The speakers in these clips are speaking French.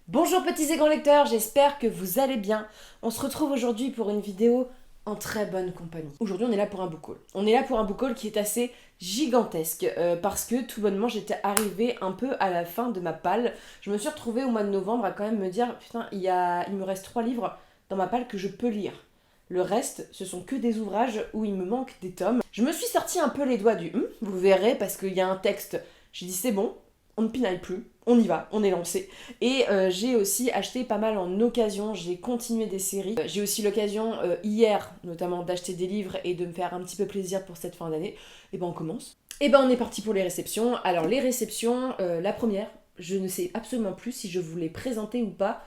Bonjour petits et grands lecteurs, j'espère que vous allez bien. On se retrouve aujourd'hui pour une vidéo en très bonne compagnie. Aujourd'hui on est là pour un book haul. On est là pour un book haul qui est assez gigantesque parce que tout bonnement j'étais arrivée un peu à la fin de ma palle. Je me suis retrouvée au mois de novembre à quand même me dire putain il me reste 3 livres dans ma palle que je peux lire. Le reste, ce sont que des ouvrages où il me manque des tomes. Je me suis sorti un peu les doigts du vous verrez, parce qu'il y a un texte. J'ai dit c'est bon, on ne pinaille plus, on y va, on est lancé. Et j'ai aussi acheté pas mal en occasion, j'ai continué des séries. J'ai aussi l'occasion hier notamment d'acheter des livres et de me faire un petit peu plaisir pour cette fin d'année. Et ben on commence. Et ben on est parti pour les réceptions. Alors les réceptions, la première, je ne sais absolument plus si je vous l'ai présentée ou pas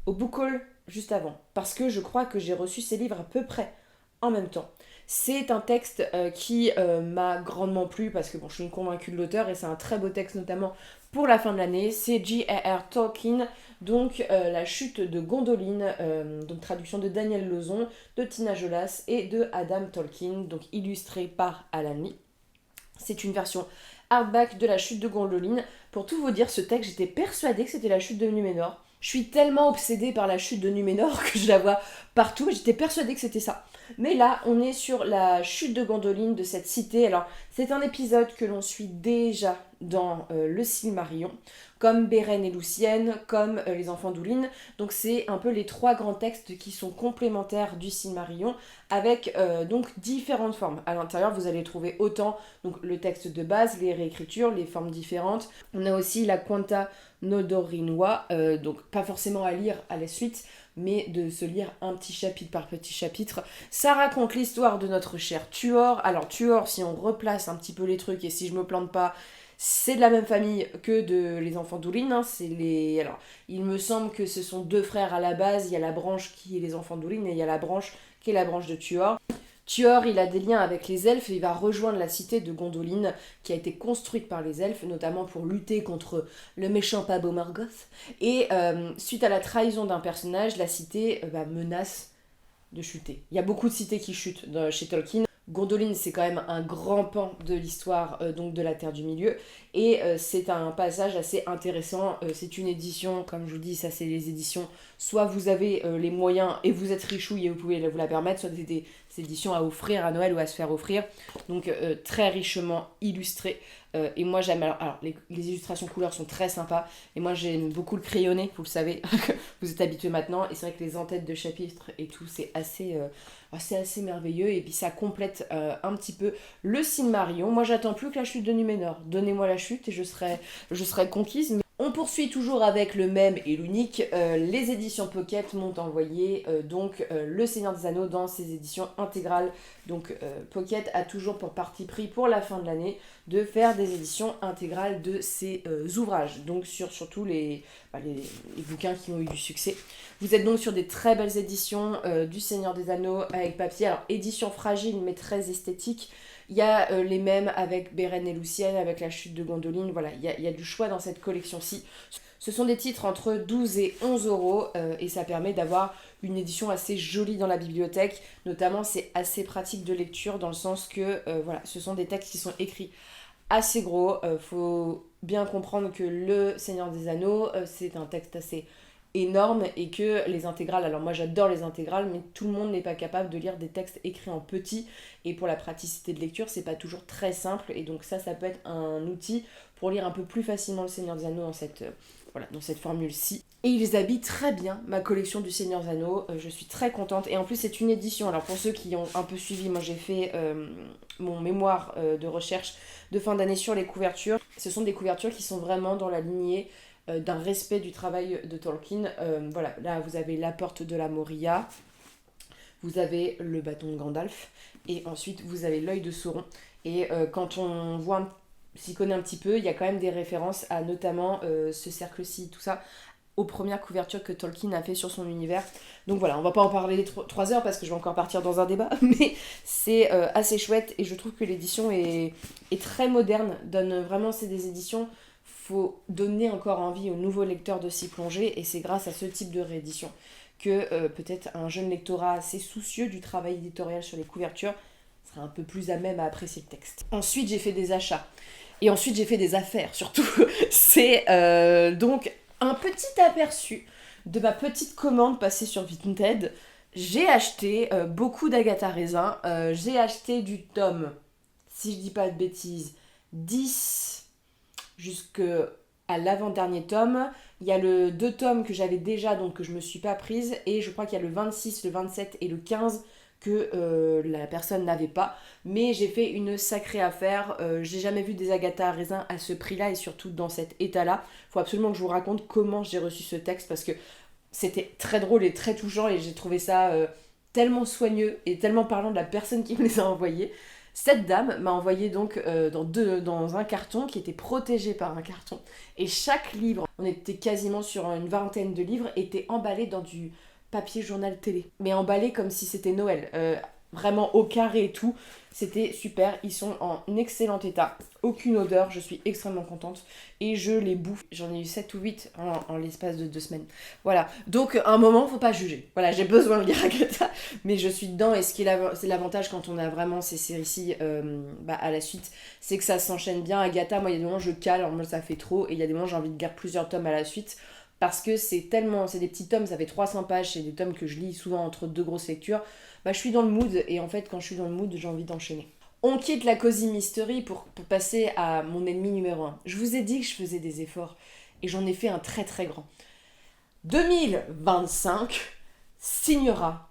au book haul juste avant. Parce que je crois que j'ai reçu ces livres à peu près en même temps. C'est un texte qui m'a grandement plu parce que bon, je suis une convaincue de l'auteur et c'est un très beau texte notamment pour la fin de l'année. C'est J.R.R. Tolkien, donc La chute de Gondoline, donc traduction de Daniel Lauzon, de Tina Jolas et de Adam Tolkien, donc illustré par Alan Lee. C'est une version hardback de La chute de Gondoline. Pour tout vous dire, ce texte, j'étais persuadée que c'était La chute de Numénor. Je suis tellement obsédée par la chute de Numénor que je la vois partout. J'étais persuadée que c'était ça. Mais là, on est sur la chute de Gondoline de cette cité. Alors, c'est un épisode que l'on suit déjà dans le Silmarillion, comme Beren et Lucienne, comme les enfants d'Oulin. Donc, c'est un peu les trois grands textes qui sont complémentaires du Silmarillion, avec donc différentes formes. À l'intérieur, vous allez trouver autant donc, le texte de base, les réécritures, les formes différentes. On a aussi la Quanta Nodorinwa, donc pas forcément à lire à la suite, mais de se lire un petit chapitre par petit chapitre. Ça raconte l'histoire de notre cher Tuor. Alors Tuor, si on replace un petit peu les trucs et si je me plante pas, c'est de la même famille que de les enfants d'Oulin. Hein. Alors, il me semble que ce sont deux frères à la base. Il y a la branche qui est les enfants d'Oulin et il y a la branche qui est la branche de Tuor. Tuor, il a des liens avec les elfes et il va rejoindre la cité de Gondolin qui a été construite par les elfes, notamment pour lutter contre le méchant Pabo Morgoth. Et suite à la trahison d'un personnage, la cité menace de chuter. Il y a beaucoup de cités qui chutent chez Tolkien. Gondolin, c'est quand même un grand pan de l'histoire donc de la Terre du Milieu et c'est un passage assez intéressant. C'est une édition, comme je vous dis, ça c'est les éditions. Soit vous avez les moyens et vous êtes richouille et vous pouvez vous la permettre, soit des éditions à offrir à Noël ou à se faire offrir. Donc très richement illustrées. Et moi j'aime. Alors les illustrations couleurs sont très sympas et moi j'aime beaucoup le crayonné, vous le savez, vous êtes habitués maintenant. Et c'est vrai que les entêtes de chapitres et tout, c'est assez merveilleux et puis ça complète un petit peu le Silmarillion. Moi j'attends plus que la chute de Numénor. Donnez-moi la chute et je serai conquise. Mais on poursuit toujours avec le même et l'unique. Les éditions Pocket m'ont envoyé Le Seigneur des Anneaux dans ses éditions intégrales. Donc Pocket a toujours pour parti pris pour la fin de l'année de faire des éditions intégrales de ses ouvrages. Donc sur surtout les bouquins qui ont eu du succès. Vous êtes donc sur des très belles éditions du Seigneur des Anneaux avec papier. Alors édition fragile mais très esthétique. Il y a les mêmes avec Beren et Lucienne, avec la chute de Gondoline. Voilà, il y a du choix dans cette collection-ci. Ce sont des titres entre 12 et 11 euros et ça permet d'avoir une édition assez jolie dans la bibliothèque. Notamment, c'est assez pratique de lecture dans le sens que ce sont des textes qui sont écrits assez gros. Faut bien comprendre que Le Seigneur des Anneaux, c'est un texte assez énorme et que les intégrales, alors moi j'adore les intégrales, mais tout le monde n'est pas capable de lire des textes écrits en petit et pour la praticité de lecture c'est pas toujours très simple et donc ça peut être un outil pour lire un peu plus facilement le Seigneur des Anneaux dans cette formule-ci. Et ils habillent très bien ma collection du Seigneur des Anneaux, je suis très contente et en plus c'est une édition, alors pour ceux qui ont un peu suivi, moi j'ai fait mon mémoire de recherche de fin d'année sur les couvertures, ce sont des couvertures qui sont vraiment dans la lignée d'un respect du travail de Tolkien. Là vous avez la porte de la Moria, vous avez le bâton de Gandalf, et ensuite vous avez l'œil de Sauron. Et quand on s'y connaît un petit peu, il y a quand même des références à notamment ce cercle-ci, tout ça, aux premières couvertures que Tolkien a fait sur son univers. Donc voilà, on va pas en parler 3 heures parce que je vais encore partir dans un débat, mais c'est assez chouette et je trouve que l'édition est très moderne, c'est des éditions faut donner encore envie aux nouveaux lecteurs de s'y plonger et c'est grâce à ce type de réédition que peut-être un jeune lectorat assez soucieux du travail éditorial sur les couvertures sera un peu plus à même à apprécier le texte. Ensuite j'ai fait des achats et ensuite j'ai fait des affaires surtout. C'est donc Un petit aperçu de ma petite commande passée sur Vinted. J'ai acheté beaucoup d'Agatha Raisin. J'ai acheté du tome, si je dis pas de bêtises, 10 jusqu'à l'avant-dernier tome. Il y a le 2 tomes que j'avais déjà, donc que je me suis pas prise. Et je crois qu'il y a le 26, le 27 et le 15 que la personne n'avait pas. Mais j'ai fait une sacrée affaire. J'ai jamais vu des Agatha à raisin à ce prix-là et surtout dans cet état-là. Faut absolument que je vous raconte comment j'ai reçu ce texte parce que c'était très drôle et très touchant et j'ai trouvé ça tellement soigneux et tellement parlant de la personne qui me les a envoyés. Cette dame m'a envoyé donc dans un carton qui était protégé par un carton. Et chaque livre, on était quasiment sur une vingtaine de livres, était emballé dans du papier journal télé. Mais emballé comme si c'était Noël. Vraiment au carré et tout. C'était super. Ils sont en excellent état. Aucune odeur. Je suis extrêmement contente. Et je les bouffe. J'en ai eu 7 ou 8 en l'espace de 2 semaines. Voilà. Donc, à un moment, faut pas juger. Voilà, j'ai besoin de lire Agatha. Mais je suis dedans. Et c'est l'avantage quand on a vraiment ces séries-ci à la suite, c'est que ça s'enchaîne bien. Agatha, moi, il y a des moments je cale. Alors, moi, ça fait trop. Et il y a des moments j'ai envie de lire plusieurs tomes à la suite. Parce que c'est des petits tomes, ça fait 300 pages, c'est des tomes que je lis souvent entre deux grosses lectures. Je suis dans le mood, et en fait, quand je suis dans le mood, j'ai envie d'enchaîner. On quitte la Cozy Mystery pour passer à mon ennemi numéro un. Je vous ai dit que je faisais des efforts, et j'en ai fait un très très grand. 2025 signera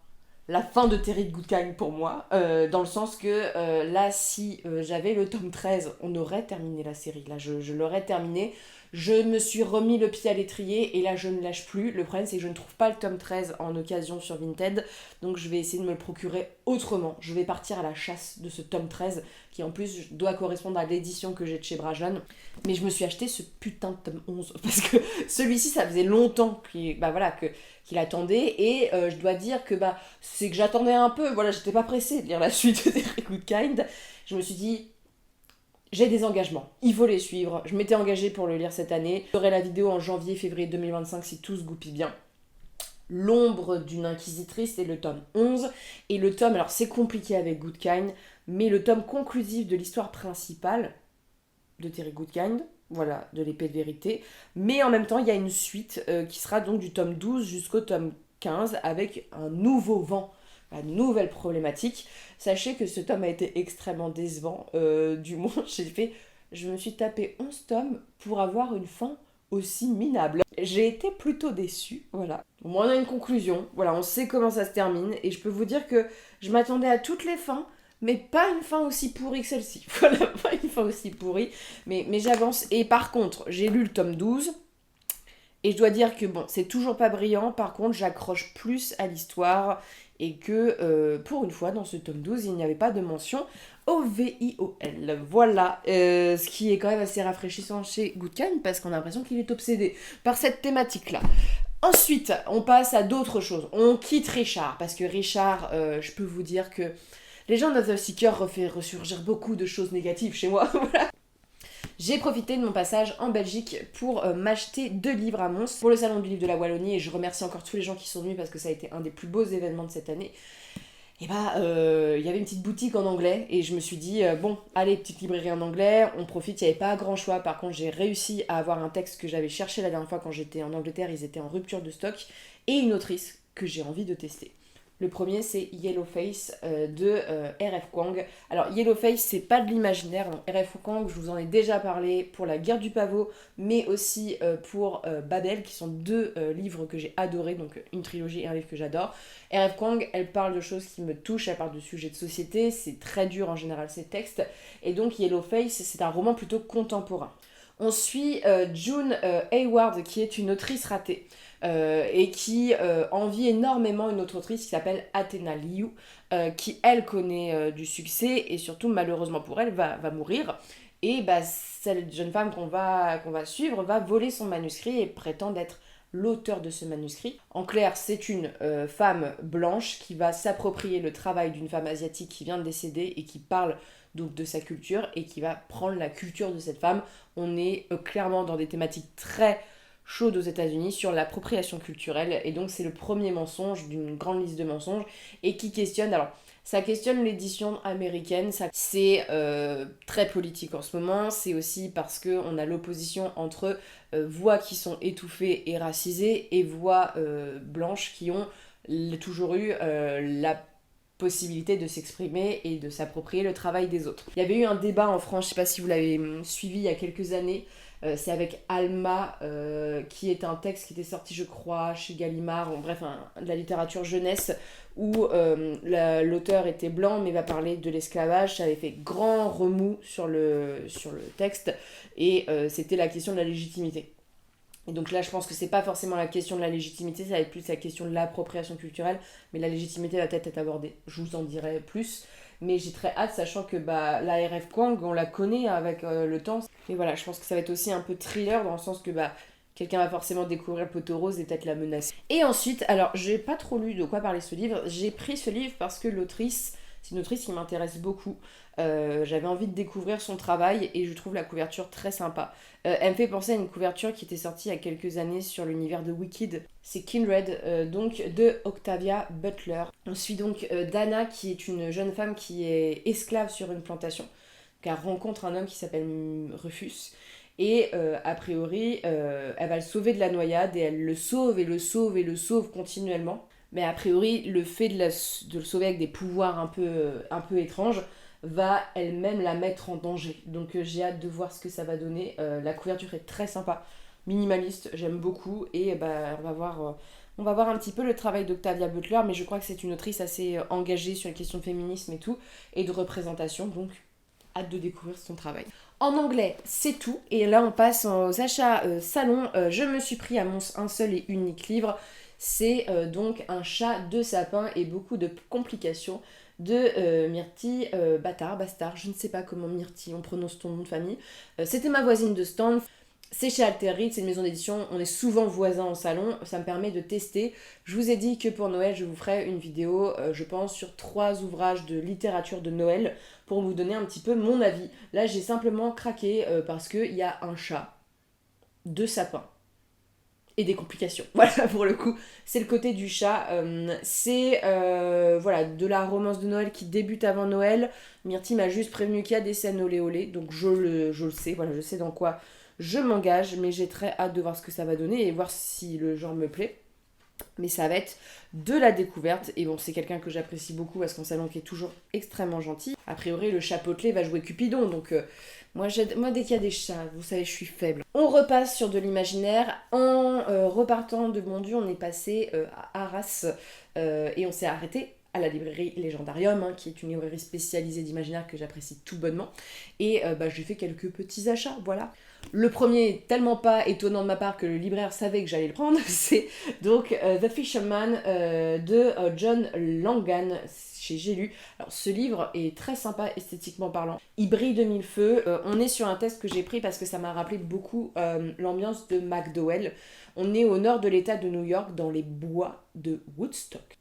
la fin de Terry Goodkind pour moi, dans le sens que là, si j'avais le tome 13, on aurait terminé la série. Là, je l'aurais terminé. Je me suis remis le pied à l'étrier et là, je ne lâche plus. Le problème, c'est que je ne trouve pas le tome 13 en occasion sur Vinted, donc je vais essayer de me le procurer autrement. Je vais partir à la chasse de ce tome 13, qui en plus doit correspondre à l'édition que j'ai de chez Brajon. Mais je me suis acheté ce putain de tome 11, parce que celui-ci, ça faisait longtemps qu'il attendait, et je dois dire que c'est que j'attendais un peu, voilà, j'étais pas pressée de lire la suite de Terry Goodkind. Je me suis dit, j'ai des engagements, il faut les suivre. Je m'étais engagée pour le lire cette année. J'aurai la vidéo en janvier-février 2025 si tout se goupille bien. L'ombre d'une inquisitrice, c'est le tome 11. Et le tome, alors c'est compliqué avec Goodkind, mais le tome conclusif de l'histoire principale de Terry Goodkind, voilà, de l'épée de vérité. Mais en même temps, il y a une suite qui sera donc du tome 12 jusqu'au tome 15 avec un nouveau vent, une nouvelle problématique. Sachez que ce tome a été extrêmement décevant. Du moins, je me suis tapé 11 tomes pour avoir une fin aussi minable. J'ai été plutôt déçue, voilà. Au moins on a une conclusion, voilà, on sait comment ça se termine, et je peux vous dire que je m'attendais à toutes les fins, mais pas une fin aussi pourrie que celle-ci. Voilà, pas une fin aussi pourrie, mais j'avance. Et par contre, j'ai lu le tome 12, et je dois dire que bon, c'est toujours pas brillant, par contre j'accroche plus à l'histoire, et que pour une fois dans ce tome 12, il n'y avait pas de mention OVIOL. Voilà, ce qui est quand même assez rafraîchissant chez Goodkind, parce qu'on a l'impression qu'il est obsédé par cette thématique-là. Ensuite, on passe à d'autres choses. On quitte Richard, parce que Richard, je peux vous dire que les gens de The Seeker refait ressurgir beaucoup de choses négatives chez moi. Voilà. J'ai profité de mon passage en Belgique pour m'acheter 2 livres à Mons pour le salon du livre de la Wallonie, et je remercie encore tous les gens qui sont venus parce que ça a été un des plus beaux événements de cette année. Et y avait une petite boutique en anglais et je me suis dit, bon, allez, petite librairie en anglais, on profite, il n'y avait pas grand choix. Par contre, j'ai réussi à avoir un texte que j'avais cherché la dernière fois quand j'étais en Angleterre, ils étaient en rupture de stock, et une autrice que j'ai envie de tester. Le premier, c'est Yellowface de R.F. Kuang. Alors, Yellowface, c'est pas de l'imaginaire. R.F. Kuang, je vous en ai déjà parlé pour La Guerre du Pavot, mais aussi pour Babel, qui sont 2 livres que j'ai adorés, donc une trilogie et un livre que j'adore. R.F. Kuang, elle parle de choses qui me touchent, elle parle de sujets de société, c'est très dur en général ces textes. Et donc, Yellowface, c'est un roman plutôt contemporain. On suit June Hayward, qui est une autrice ratée. Et qui envie énormément une autre autrice qui s'appelle Athena Liu, qui elle connaît du succès et surtout malheureusement pour elle va mourir. Et cette jeune femme qu'on va suivre va voler son manuscrit et prétend être l'auteur de ce manuscrit. En clair, c'est une femme blanche qui va s'approprier le travail d'une femme asiatique qui vient de décéder et qui parle donc de sa culture et qui va prendre la culture de cette femme. On est clairement dans des thématiques très chaude aux États-Unis sur l'appropriation culturelle, et donc c'est le premier mensonge d'une grande liste de mensonges et qui questionne. Alors Ça questionne l'édition américaine, c'est très politique en ce moment, c'est aussi parce qu'on a l'opposition entre voix qui sont étouffées et racisées et voix blanches qui ont toujours eu la possibilité de s'exprimer et de s'approprier le travail des autres. Il y avait eu un débat en France, je sais pas si vous l'avez suivi il y a quelques années, c'est avec Alma, qui est un texte qui était sorti, je crois, chez Gallimard, bref, de la littérature jeunesse, où l'auteur était blanc, mais va parler de l'esclavage. Ça avait fait grand remous sur le texte, et c'était la question de la légitimité. Et donc là, je pense que c'est pas forcément la question de la légitimité, ça va être plus la question de l'appropriation culturelle, mais la légitimité va peut-être être abordée. Je vous en dirai plus, mais j'ai très hâte, sachant que la R.F. Kuang, on la connaît avec le temps. Mais voilà, je pense que ça va être aussi un peu thriller, dans le sens que quelqu'un va forcément découvrir le poteau rose et peut-être la menacer. Et ensuite, alors j'ai pas trop lu de quoi parler ce livre, j'ai pris ce livre parce que l'autrice, c'est une autrice qui m'intéresse beaucoup. J'avais envie de découvrir son travail et je trouve la couverture très sympa. Elle me fait penser à une couverture qui était sortie il y a quelques années sur l'univers de Wicked. C'est Kindred, donc de Octavia Butler. On suit donc Dana, qui est une jeune femme qui est esclave sur une plantation. Donc elle rencontre un homme qui s'appelle Rufus. Et a priori, elle va le sauver de la noyade et elle le sauve et le sauve et le sauve continuellement. Mais a priori, le fait de le sauver avec des pouvoirs un peu étranges va elle-même la mettre en danger. Donc j'ai hâte de voir ce que ça va donner. La couverture est très sympa, minimaliste, j'aime beaucoup. Et on va voir un petit peu le travail d'Octavia Butler, mais je crois que c'est une autrice assez engagée sur les questions de féminisme et tout, et de représentation, donc hâte de découvrir son travail. En anglais, c'est tout. Et là, on passe aux achats salon. Je me suis pris un seul et unique livre. C'est donc Un chat, deux sapins et beaucoup de complications de Myrtille Bastard, je ne sais pas comment Myrtille, on prononce ton nom de famille. C'était ma voisine de stand. C'est chez Alterit, c'est une maison d'édition, on est souvent voisins en salon, ça me permet de tester. Je vous ai dit que pour Noël, je vous ferai une vidéo, je pense, sur 3 ouvrages de littérature de Noël pour vous donner un petit peu mon avis. Là, j'ai simplement craqué parce qu'il y a un chat, 2 sapins et des complications. Voilà, pour le coup, c'est le côté du chat. C'est de la romance de Noël qui débute avant Noël. Myrtille m'a juste prévenu qu'il y a des scènes olé olé, donc je le sais, voilà, je sais dans quoi je m'engage, mais j'ai très hâte de voir ce que ça va donner et voir si le genre me plaît. Mais ça va être de la découverte, et bon, c'est quelqu'un que j'apprécie beaucoup parce qu'en salon qui est toujours extrêmement gentil. A priori, le chat potelé va jouer Cupidon, donc moi dès qu'il y a des chats, vous savez, je suis faible. On repasse sur de l'imaginaire. En repartant de Bondu, on est passé à Arras et on s'est arrêté à la librairie Légendarium, qui est une librairie spécialisée d'imaginaire que j'apprécie tout bonnement. Et j'ai fait quelques petits achats, voilà. Le premier est tellement pas étonnant de ma part que le libraire savait que j'allais le prendre, c'est donc The Fisherman de John Langan chez J'ai lu. Alors ce livre est très sympa esthétiquement parlant. Il brille de mille feux. On est sur un texte que j'ai pris parce que ça m'a rappelé beaucoup l'ambiance de McDowell. On est au nord de l'état de New York, dans les bois de Woodstock.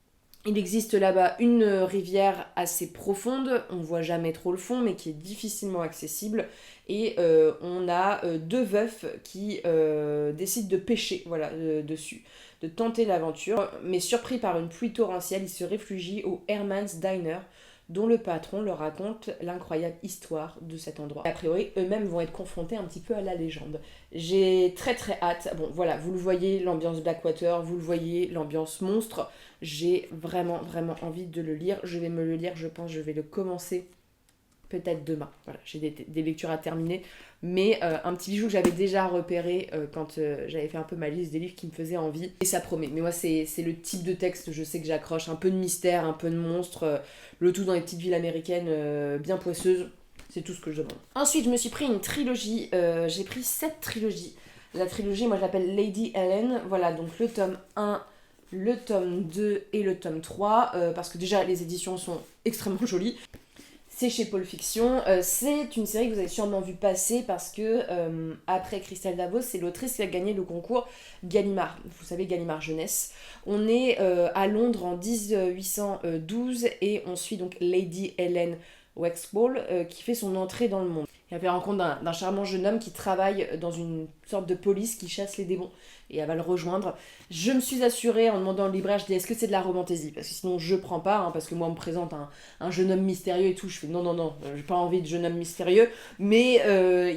Il existe là-bas une rivière assez profonde, on voit jamais trop le fond, mais qui est difficilement accessible. Et on a 2 veufs qui décident de pêcher dessus, de tenter l'aventure. Mais surpris par une pluie torrentielle, ils se réfugient au Herman's Diner, dont le patron leur raconte l'incroyable histoire de cet endroit. A priori, eux-mêmes vont être confrontés un petit peu à la légende. J'ai très très hâte. Bon, voilà, vous le voyez, l'ambiance Blackwater, vous le voyez, l'ambiance monstre. J'ai vraiment vraiment envie de le lire. Je vais me le lire, je pense, je vais le commencer peut-être demain. Voilà, j'ai des lectures à terminer. Mais un petit bijou que j'avais déjà repéré quand j'avais fait un peu ma liste des livres qui me faisaient envie. Et ça promet. Mais moi, c'est le type de texte, je sais que j'accroche. Un peu de mystère, un peu de monstre. Le tout dans les petites villes américaines bien poisseuses. C'est tout ce que je demande. Ensuite, je me suis pris une trilogie. J'ai pris 7 trilogies. La trilogie, moi, je l'appelle Lady Helen. Voilà, donc le tome 1, le tome 2 et le tome 3. Parce que déjà, les éditions sont extrêmement jolies. C'est chez Pôle Fiction. C'est une série que vous avez sûrement vu passer parce que, après Christelle Davos, c'est l'autrice qui a gagné le concours Gallimard. Vous savez, Gallimard Jeunesse. On est à Londres en 1812 et on suit donc Lady Helen Wexpall qui fait son entrée dans le monde. Elle fait la rencontre d'un charmant jeune homme qui travaille dans une sorte de police qui chasse les démons. Et elle va le rejoindre. Je me suis assurée en demandant au libraire, je dis est-ce que c'est de la romantaisie? Parce que sinon je prends pas, hein, parce que moi on me présente un jeune homme mystérieux et tout. Je fais non, non, non, j'ai pas envie de jeune homme mystérieux. Mais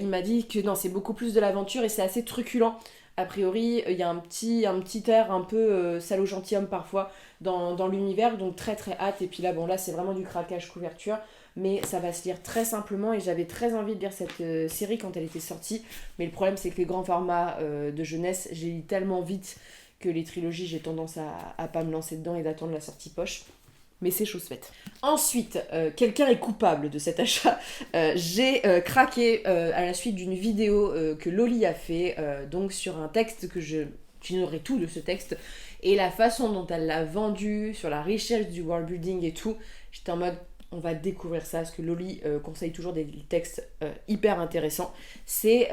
il m'a dit que non, c'est beaucoup plus de l'aventure et c'est assez truculent. A priori, il y a un petit air un peu salaud gentilhomme parfois dans l'univers, donc très très hâte. Et puis là, bon, là c'est vraiment du craquage couverture, mais ça va se lire très simplement et j'avais très envie de lire cette série quand elle était sortie. Mais le problème, c'est que les grands formats de jeunesse, j'ai lu tellement vite que les trilogies, j'ai tendance à pas me lancer dedans et d'attendre la sortie poche. Mais c'est chose faite. Ensuite, quelqu'un est coupable de cet achat. J'ai craqué à la suite d'une vidéo que Loli a fait, donc sur un texte que j'ignorais tout de ce texte, et la façon dont elle l'a vendu, sur la richesse du world building et tout, j'étais en mode, on va découvrir ça, parce que Loli conseille toujours des textes hyper intéressants. C'est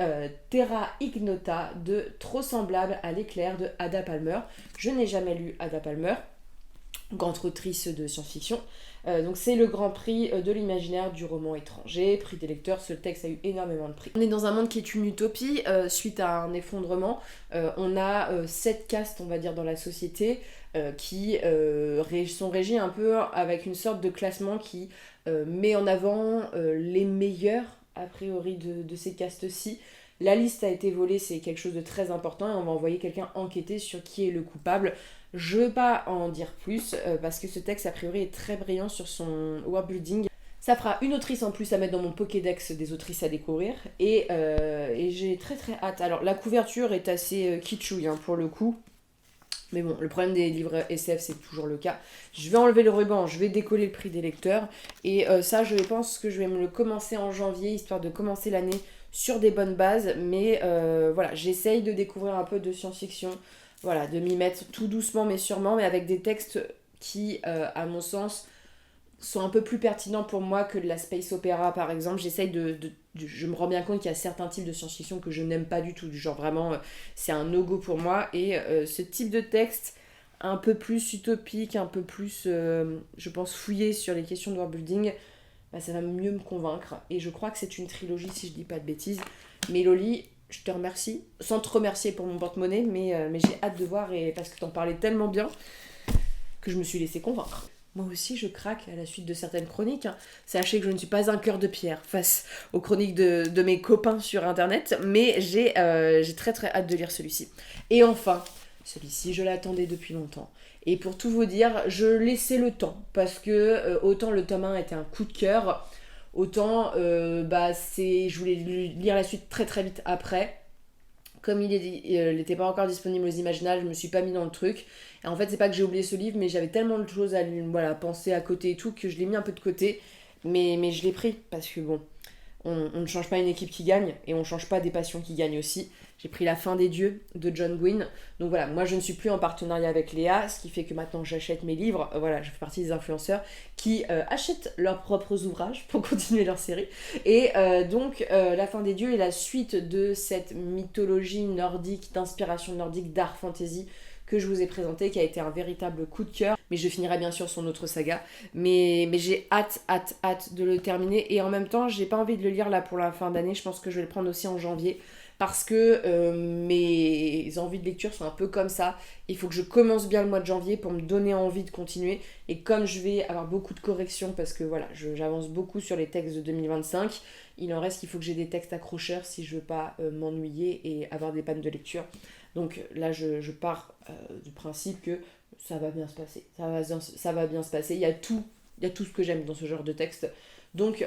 Terra Ignota de Trop semblable à l'éclair de Ada Palmer. Je n'ai jamais lu Ada Palmer, grande autrice de science-fiction. Donc c'est le grand prix de l'imaginaire du roman étranger, prix des lecteurs, ce texte a eu énormément de prix. On est dans un monde qui est une utopie, suite à un effondrement, on a 7 castes on va dire dans la société, qui sont régis un peu avec une sorte de classement qui met en avant les meilleurs a priori de ces castes-ci. La liste a été volée, c'est quelque chose de très important et on va envoyer quelqu'un enquêter sur qui est le coupable. Je ne veux pas en dire plus parce que ce texte a priori est très brillant sur son world building. Ça fera une autrice en plus à mettre dans mon Pokédex des autrices à découvrir et j'ai très très hâte. Alors la couverture est assez kitschouille hein, pour le coup. Mais bon, le problème des livres SF, c'est toujours le cas. Je vais enlever le ruban, je vais décoller le prix des lecteurs. Et ça, je pense que je vais me le commencer en janvier, histoire de commencer l'année sur des bonnes bases. Mais voilà, j'essaye de découvrir un peu de science-fiction. Voilà, de m'y mettre tout doucement mais sûrement, mais avec des textes qui, à mon sens, sont un peu plus pertinents pour moi que de la space opéra par exemple. J'essaye je me rends bien compte qu'il y a certains types de science-fiction que je n'aime pas du tout, du genre vraiment c'est un no-go pour moi et ce type de texte un peu plus utopique, un peu plus je pense fouillé sur les questions de world building, bah, ça va mieux me convaincre et je crois que c'est une trilogie si je dis pas de bêtises. Mais Loli, je te remercie, sans te remercier pour mon porte-monnaie, mais j'ai hâte de voir et parce que t'en parlais tellement bien que je me suis laissée convaincre. Moi aussi, je craque à la suite de certaines chroniques. Hein. Sachez que je ne suis pas un cœur de pierre face aux chroniques de mes copains sur Internet, mais j'ai très très hâte de lire celui-ci. Et enfin, celui-ci, je l'attendais depuis longtemps. Et pour tout vous dire, je laissais le temps, parce que autant le tome 1 était un coup de cœur, autant je voulais lire la suite très très vite après. Comme il n'était pas encore disponible aux Imaginales, je me suis pas mis dans le truc. Et en fait, c'est pas que j'ai oublié ce livre, mais j'avais tellement de choses à penser à côté et tout que je l'ai mis un peu de côté. Mais je l'ai pris parce que bon, on ne change pas une équipe qui gagne et on change pas des passions qui gagnent aussi. J'ai pris La fin des dieux de John Gwynne. Donc voilà, moi je ne suis plus en partenariat avec Léa, ce qui fait que maintenant j'achète mes livres. Voilà, je fais partie des influenceurs qui achètent leurs propres ouvrages pour continuer leur série. Et donc La fin des dieux est la suite de cette mythologie nordique, d'inspiration nordique, d'art fantasy que je vous ai présenté, qui a été un véritable coup de cœur. Mais je finirai bien sûr son autre saga. Mais j'ai hâte de le terminer. Et en même temps, j'ai pas envie de le lire là pour la fin d'année. Je pense que je vais le prendre aussi en janvier. Parce que mes envies de lecture sont un peu comme ça. Il faut que je commence bien le mois de janvier pour me donner envie de continuer. Et comme je vais avoir beaucoup de corrections, parce que voilà, j'avance beaucoup sur les textes de 2025, il en reste qu'il faut que j'ai des textes accrocheurs si je veux pas m'ennuyer et avoir des pannes de lecture. Donc là, je pars du principe que ça va bien se passer. Ça va bien se passer. Il y a tout ce que j'aime dans ce genre de texte. Donc,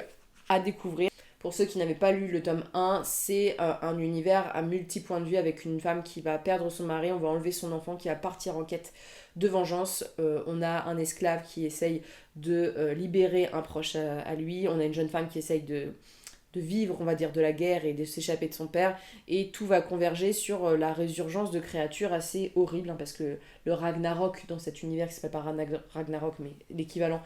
à découvrir. Pour ceux qui n'avaient pas lu le tome 1, c'est un univers à multi-points de vue avec une femme qui va perdre son mari, on va enlever son enfant, qui va partir en quête de vengeance. On a un esclave qui essaye de libérer un proche à lui. On a une jeune femme qui essaye de vivre, on va dire, de la guerre et de s'échapper de son père. Et tout va converger sur la résurgence de créatures assez horribles, hein, parce que le Ragnarok dans cet univers qui s'appelle pas Ragnarok, mais l'équivalent,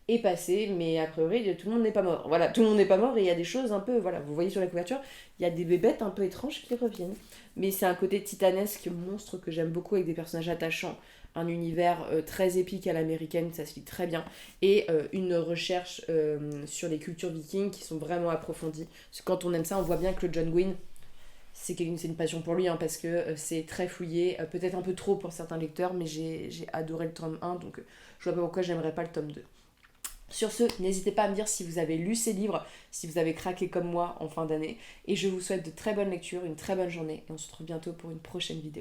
est passé, mais a priori tout le monde n'est pas mort. Voilà, tout le monde n'est pas mort et il y a des choses un peu, voilà, vous voyez sur la couverture, il y a des bébêtes un peu étranges qui reviennent. Mais c'est un côté titanesque, monstre que j'aime beaucoup avec des personnages attachants, un univers très épique à l'américaine, ça se lit très bien, et une recherche sur les cultures vikings qui sont vraiment approfondies. Parce que quand on aime ça, on voit bien que le John Gwynne, c'est une passion pour lui, hein, parce que c'est très fouillé, peut-être un peu trop pour certains lecteurs, mais j'ai adoré le tome 1, donc je vois pas pourquoi j'aimerais pas le tome 2. Sur ce, n'hésitez pas à me dire si vous avez lu ces livres, si vous avez craqué comme moi en fin d'année, et je vous souhaite de très bonnes lectures, une très bonne journée, et on se retrouve bientôt pour une prochaine vidéo.